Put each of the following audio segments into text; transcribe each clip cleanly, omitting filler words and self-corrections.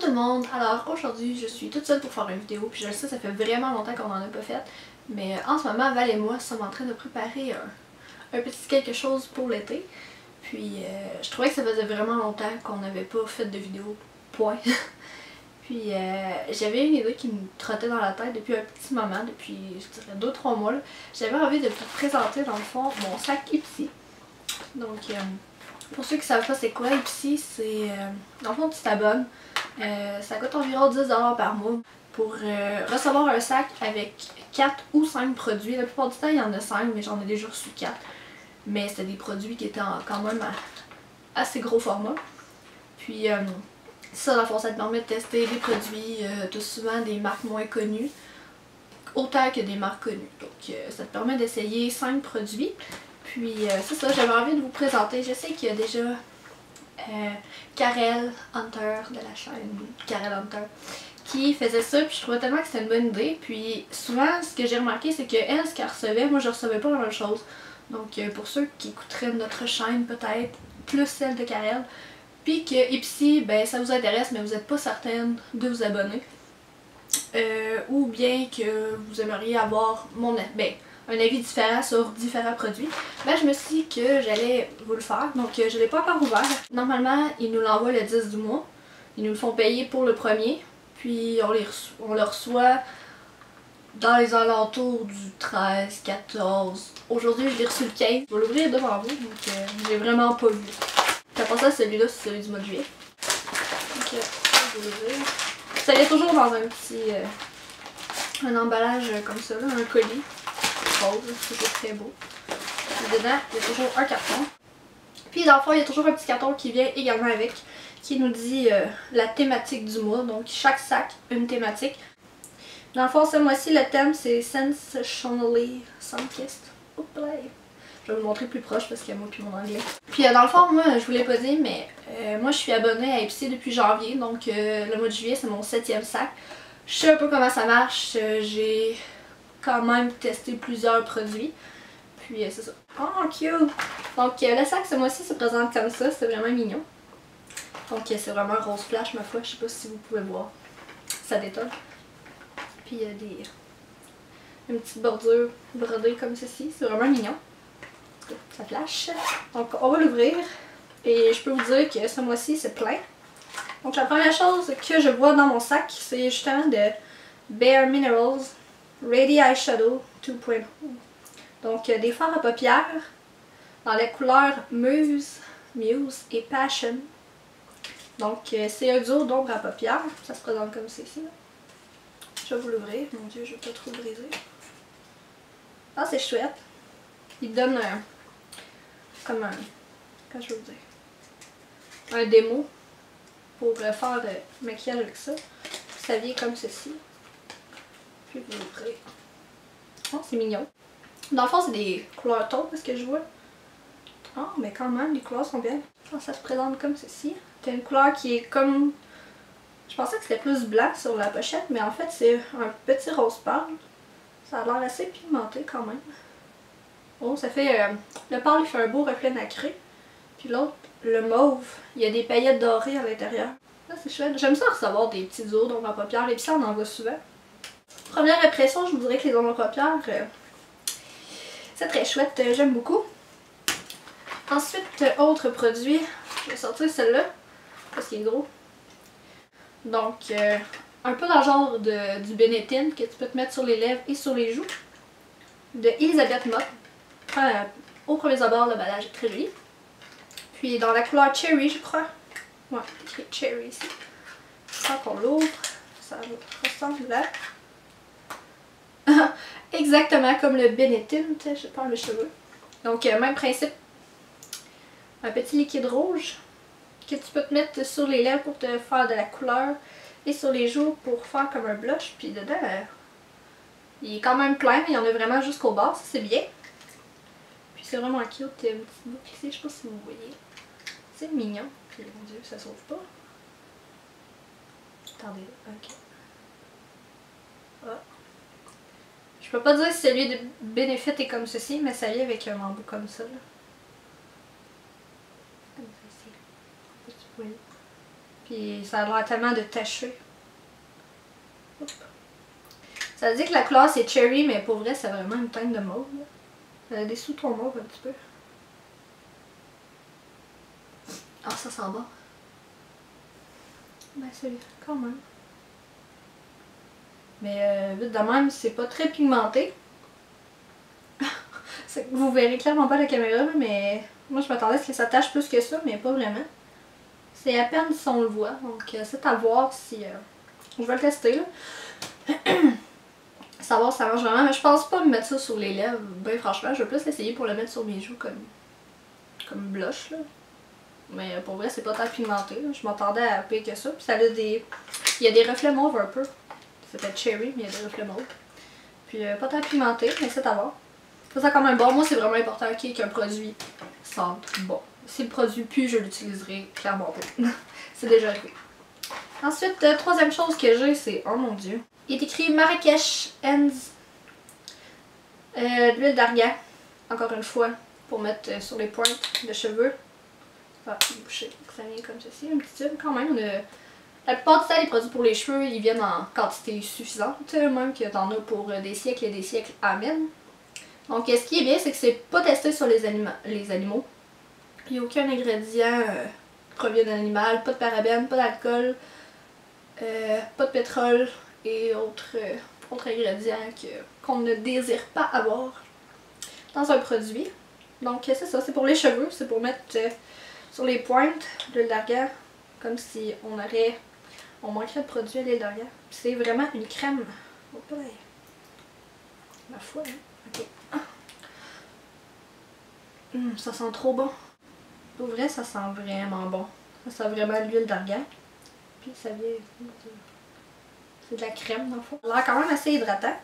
tout le monde! Alors aujourd'hui je suis toute seule pour faire une vidéo, puis je le sais ça fait vraiment longtemps qu'on en a pas fait, mais en ce moment Val et moi sommes en train de préparer un petit quelque chose pour l'été, puis je trouvais que ça faisait vraiment longtemps qu'on n'avait pas fait de vidéo, point. Puis j'avais une idée qui me trottait dans la tête depuis un petit moment, depuis je dirais 2-3 mois. J'avais envie de vous présenter dans le fond mon sac Ipsy. Donc pour ceux qui ne savent pas c'est quoi Ipsy, c'est dans le fond tu t'abonnes, ça coûte environ 10$ par mois pour recevoir un sac avec 4 ou 5 produits. La plupart du temps il y en a 5 mais j'en ai déjà reçu 4. Mais c'était des produits qui étaient quand même à assez gros format. Puis ça, dans le fond, ça te permet de tester des produits, tout souvent des marques moins connues, autant que des marques connues. Donc ça te permet d'essayer 5 produits. Puis c'est ça, j'avais envie de vous présenter. Je sais qu'il y a déjà Karel Hunter de la chaîne Karel Hunter qui faisait ça, puis je trouvais tellement que c'était une bonne idée. Puis souvent, ce que j'ai remarqué, c'est que elle, ce qu'elle recevait, moi je recevais pas la même chose. Donc pour ceux qui écouteraient notre chaîne, peut-être plus celle de Karel, puis que Ipsy, ben ça vous intéresse mais vous n'êtes pas certaine de vous abonner, ou bien que vous aimeriez avoir un avis différent sur différents produits, ben je me suis dit que j'allais vous le faire. Donc je ne l'ai pas encore ouvert. Normalement ils nous l'envoient le 10 du mois, ils nous le font payer pour le premier, puis on le reçoit dans les alentours du 13, 14. Aujourd'hui je l'ai reçu le 15, je vais l'ouvrir devant vous, donc j'ai vraiment pas vu. Après ça, celui-là, c'est celui du mois de juillet. Donc, je vais l'ouvrir. Ça vient toujours dans un petit un emballage comme ça, là, un colis rose, c'est très beau. Et dedans, il y a toujours un carton. Puis dans le fond, il y a toujours un petit carton qui vient également avec, qui nous dit la thématique du mois. Donc chaque sac, une thématique. Dans le fond, ce mois-ci, le thème c'est Sensationally Sunkissed. Oups là. Je vais vous montrer plus proche parce qu'il y a moi puis mon anglais. Puis dans le fond, moi je vous l'ai pas dit, mais moi je suis abonnée à Ipsy depuis janvier, donc le mois de juillet c'est mon 7e sac. Je sais un peu comment ça marche, j'ai quand même testé plusieurs produits. Puis c'est ça. Oh cute! Donc le sac ce mois-ci se présente comme ça, c'est vraiment mignon. Donc c'est vraiment rose flash ma foi, je sais pas si vous pouvez voir. Ça détonne. Puis il y a une petite bordure brodée comme ceci, c'est vraiment mignon. Ça flash. Donc on va l'ouvrir et je peux vous dire que ce mois-ci c'est plein. Donc la première chose que je vois dans mon sac c'est justement de Bare Minerals Ready Eyeshadow 2.0. Donc des fards à paupières dans les couleurs Muse et Passion. Donc c'est un duo d'ombre à paupières. Ça se présente comme ceci. Je vais vous l'ouvrir. Mon dieu, je vais pas trop briser. Ah c'est chouette. Il donne comme un, comment je veux dire, un démo pour faire le maquillage avec ça. Ça vient comme ceci. Puis vous l'ouvrez. Oh, c'est mignon. Dans le fond, c'est des couleurs taupe, ce que je vois. Oh, mais quand même, les couleurs sont bien. Oh, ça se présente comme ceci. T'as une couleur qui est comme... Je pensais que c'était plus blanc sur la pochette, mais en fait, c'est un petit rose pâle. Ça a l'air assez pigmenté quand même. Oh, ça fait... le pâle, il fait un beau reflet nacré. Puis l'autre, le mauve, il y a des paillettes dorées à l'intérieur. Là, c'est chouette. J'aime ça recevoir des petits os d'ombre à paupières. Et puis ça, on en voit souvent. Première impression, je vous dirais que les ombres à paupières, c'est très chouette. J'aime beaucoup. Ensuite, autre produit. Je vais sortir celle-là, parce qu'il est gros. Donc, un peu dans le genre du Benetton que tu peux te mettre sur les lèvres et sur les joues. De Elisabeth Mott. Au premier abord, l'emballage est très joli. Puis dans la couleur Cherry, je crois. Ouais, écrit Cherry ici. Quand on l'ouvre, ça ressemble là. Exactement comme le Benetton, je parle de cheveux. Donc, même principe. Un petit liquide rouge que tu peux te mettre sur les lèvres pour te faire de la couleur et sur les joues pour faire comme un blush. Puis dedans, il est quand même plein, mais il y en a vraiment jusqu'au bas, ça c'est bien. C'est vraiment cute, une petite boucle ici, je sais pas si vous voyez. C'est mignon. Puis mon dieu, ça sauve pas. Attendez, ok. Ah. Je peux pas dire si celui de Benefit est comme ceci, mais ça vient avec un embout comme ça. Là. Comme ceci. Petit poil. Puis ça a l'air tellement de tacher. Ça dit que la couleur c'est cherry, mais pour vrai c'est vraiment une teinte de mauve. Des sous-tons mauve un petit peu. Ah, ça sent bon. Ben c'est quand même. Mais vite de même, c'est pas très pigmenté. Vous verrez clairement pas la caméra, là, mais moi je m'attendais à ce que ça tâche plus que ça, mais pas vraiment. C'est à peine si on le voit, donc c'est à voir si... je vais le tester là. Savoir si ça marche vraiment, mais je pense pas me mettre ça sur les lèvres, ben franchement, je vais plus essayer pour le mettre sur mes joues comme blush là. Mais pour vrai c'est pas tant pigmenté, là. Je m'attendais à pire que ça, puis ça a des... Il y a des reflets mauves un peu. C'était cherry, mais il y a des reflets mauves. Puis pas tant pigmenté, mais c'est à voir. Ça sent quand même bon. Moi, c'est vraiment important qu'un produit sente bon. Si le produit pue, je l'utiliserai clairement pas. C'est déjà arrivé. Ensuite, troisième chose que j'ai, c'est... Oh mon dieu. Il est écrit Marrakech Ends. De l'huile d'argan. Encore une fois, pour mettre sur les pointes de cheveux. Ah, boucher. Ça vient comme ceci. Un petit tube quand même. La plupart du temps, les produits pour les cheveux, ils viennent en quantité suffisante. Même que t'en as pour des siècles et des siècles. Amen. Donc, ce qui est bien, c'est que c'est pas testé sur les animaux. Il n'y a aucun ingrédient qui provient d'un animal, pas de parabènes, pas d'alcool, pas de pétrole et autres ingrédients qu'on ne désire pas avoir dans un produit. Donc, c'est ça, c'est pour les cheveux, c'est pour mettre sur les pointes de l'huile d'argan, comme si on manquerait de produit à l'huile d'argan. C'est vraiment une crème. Oh, ma foi, hein. Ok. Ça sent trop bon. Pour vrai, ça sent vraiment bon. Ça sent vraiment l'huile d'argan. Puis ça vient... C'est de la crème dans le fond. Ça a l'air quand même assez hydratant.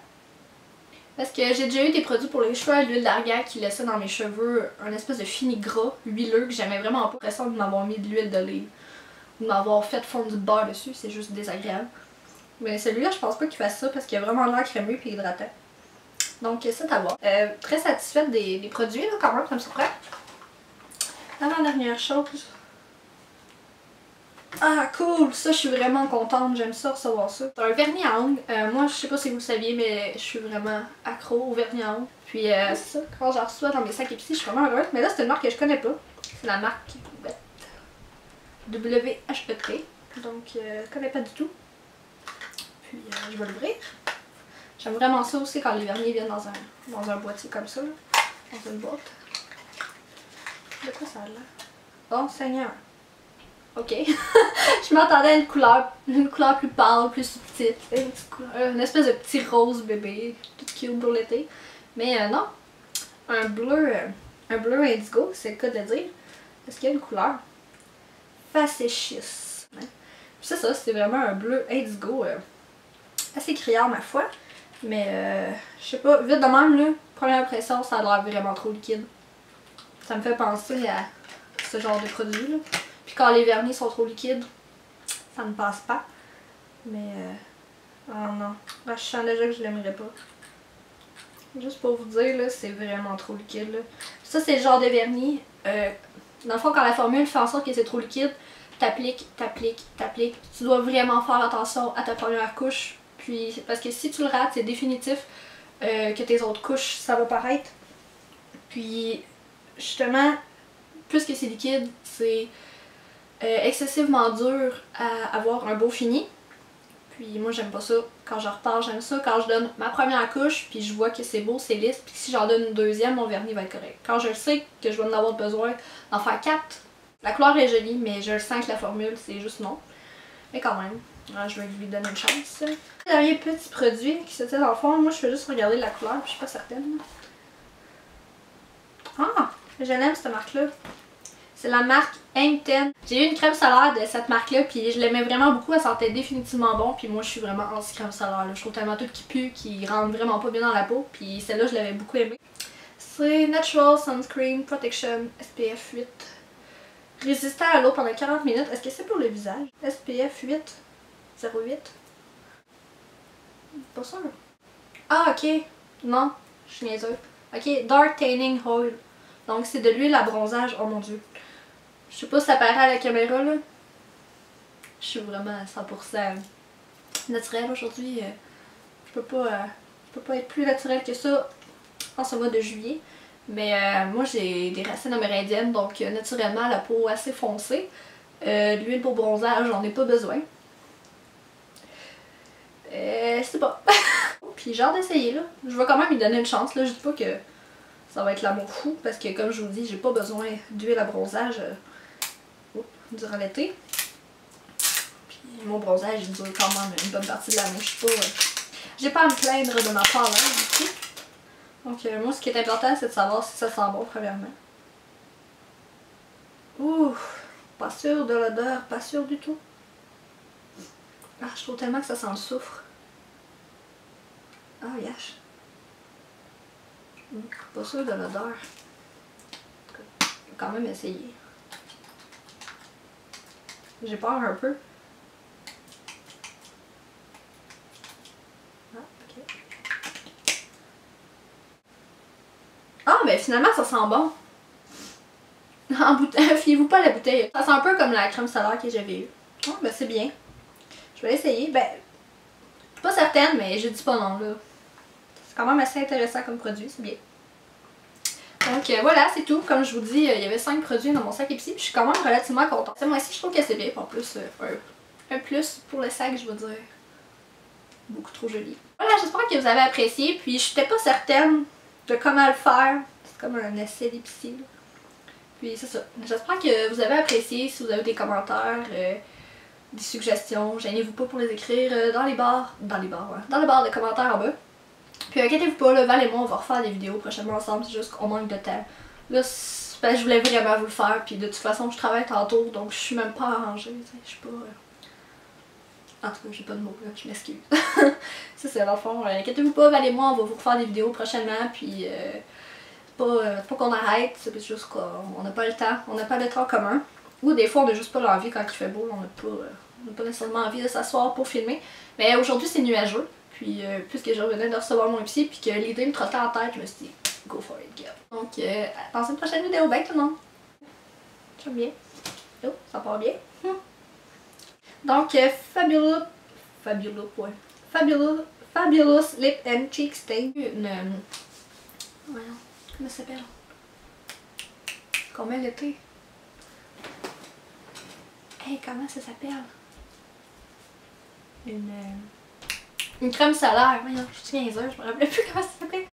Parce que j'ai déjà eu des produits pour les cheveux à l'huile d'argan qui laissaient dans mes cheveux un espèce de fini gras, huileux, que j'aimais vraiment pas. J'ai l'impression de m'avoir mis de l'huile d'olive. Ou de m'avoir fait fondre du beurre dessus, c'est juste désagréable. Mais celui-là, je pense pas qu'il fasse ça parce qu'il a vraiment l'air crémeux et hydratant. Donc c'est à voir. Très satisfaite des produits là quand même, ça me surprend. Avant-dernière chose. Ah cool, ça je suis vraiment contente, j'aime ça recevoir ça. C'est un vernis à ongles. Moi je sais pas si vous le saviez mais je suis vraiment accro au vernis à ongles. Puis c'est ça, quand j'en reçois dans mes sacs épiciers, je suis vraiment heureuse. Mais là c'est une marque que je connais pas. C'est la marque WHET. Donc je connais pas du tout. Puis je vais l'ouvrir. J'aime vraiment ça aussi quand les vernis viennent dans un boîtier comme ça, là, dans une boîte. De quoi ça a l'air? Oh Seigneur! Ok. Je m'attendais à une couleur plus pâle, plus subtile. Une espèce de petit rose bébé, tout cute pour l'été. Mais non. Un bleu indigo, c'est le cas de le dire. Est-ce qu'il y a une couleur? Facetious. Hein? C'est ça, c'est vraiment un bleu indigo assez criard ma foi. Mais je sais pas, vite de même là, première impression, ça a l'air vraiment trop liquide. Ça me fait penser à ce genre de produit là. Puis quand les vernis sont trop liquides, ça ne passe pas. Mais oh non, là, je sens déjà que je l'aimerais pas. Juste pour vous dire là, c'est vraiment trop liquide là. Ça c'est le genre de vernis. Dans le fond, quand la formule fait en sorte que c'est trop liquide, t'appliques. Tu dois vraiment faire attention à ta première couche. Puis, parce que si tu le rates, c'est définitif que tes autres couches, ça va paraître. Puis, justement, plus que c'est liquide, c'est excessivement dur à avoir un beau fini. Puis moi, j'aime pas ça. Quand je repars, j'aime ça. Quand je donne ma première couche, puis je vois que c'est beau, c'est lisse. Puis si j'en donne une deuxième, mon vernis va être correct. Quand je sais que je vais en avoir besoin d'en faire 4, la couleur est jolie, mais je le sens que la formule, c'est juste non. Mais quand même. Alors, je vais lui donner une chance. Dernier petit produit qui se tient dans le fond, moi je fais juste regarder la couleur, puis je suis pas certaine. Ah! Je l'aime cette marque-là. C'est la marque Hang10. J'ai eu une crème solaire de cette marque-là, puis je l'aimais vraiment beaucoup, elle sentait définitivement bon, puis moi je suis vraiment anti-crème solaire. Là. Je trouve tellement tout qui pue, qui rentre vraiment pas bien dans la peau, puis celle-là je l'avais beaucoup aimée. C'est Natural Sunscreen Protection SPF 8. Résistant à l'eau pendant 40 minutes. Est-ce que c'est pour le visage? SPF 8. 08. Pas sûr. Ah, ok. Non, je suis niaiseuse. Ok, Dark Tanning Oil. Donc, c'est de l'huile à bronzage. Oh mon dieu. Je sais pas si ça paraît à la caméra, là. Je suis vraiment à 100% naturelle aujourd'hui. Je peux pas être plus naturelle que ça en ce mois de juillet. Mais moi j'ai des racines amérindiennes, donc naturellement la peau assez foncée. De l'huile pour bronzage, j'en ai pas besoin. C'est pas. Puis j'ai hâte d'essayer là. Je vais quand même lui donner une chance là. Je dis pas que ça va être l'amour fou parce que comme je vous dis, j'ai pas besoin d'huile à bronzage durant l'été. Puis mon bronzage il dure quand même une bonne partie de l'année. J'ai pas à me plaindre de ma part là du tout. Donc moi ce qui est important c'est de savoir si ça sent bon premièrement. Ouh, pas sûre de l'odeur, pas sûre du tout. Ah, je trouve tellement que ça sent le soufre. Ah, yash. Pas sûre de l'odeur. Je vais quand même essayer. J'ai peur un peu. Ah, ok. Ah, mais finalement, ça sent bon. En bouteille, fiez-vous pas à la bouteille. Ça sent un peu comme la crème solaire que j'avais eue. Oh, ben c'est bien. Je vais l'essayer. Ben, je suis pas certaine, mais je dis pas non, là. C'est quand même assez intéressant comme produit, c'est bien. Donc voilà, c'est tout. Comme je vous dis, il y avait 5 produits dans mon sac Ipsy, puis je suis quand même relativement contente. Moi aussi, je trouve que c'est bien. En plus, un plus pour le sac, je veux dire. Beaucoup trop joli. Voilà, j'espère que vous avez apprécié, puis je n'étais pas certaine de comment le faire. C'est comme un essai d'Ipsy. Puis c'est ça. J'espère que vous avez apprécié. Si vous avez des commentaires, des suggestions, gênez-vous pas pour les écrire dans les barres. Dans les barres, ouais. Dans les barres de commentaires en bas. Puis inquiétez-vous pas, là, Val et moi on va refaire des vidéos prochainement ensemble, c'est juste qu'on manque de temps. Là, je voulais vraiment vous le faire, puis de toute façon je travaille tantôt, donc je suis même pas arrangée, je suis pas... En tout cas, j'ai pas de mots là, je m'excuse. Ça c'est dans le fond, inquiétez-vous pas, Val et moi on va vous refaire des vidéos prochainement, puis pas qu'on arrête, c'est juste qu'on n'a pas le temps, on n'a pas le temps commun. Ou des fois on a juste pas l'envie quand il fait beau, on n'a pas nécessairement envie de s'asseoir pour filmer. Mais aujourd'hui c'est nuageux. Puis, puisque je revenais de recevoir mon Ipsy puis que l'idée me trottait en tête, je me suis dit, go for it, girl. Donc, dans une prochaine vidéo, bye tout le monde! J'aime bien. Oh, ça part bien. Donc, Fabulous Lip and Cheek Stain. Voyons, comment ça s'appelle? Combien l'été? Hey, comment ça s'appelle? Une crème solaire. Voyons, je suis niaiseuse, je me rappelle plus comment ça s'appelle.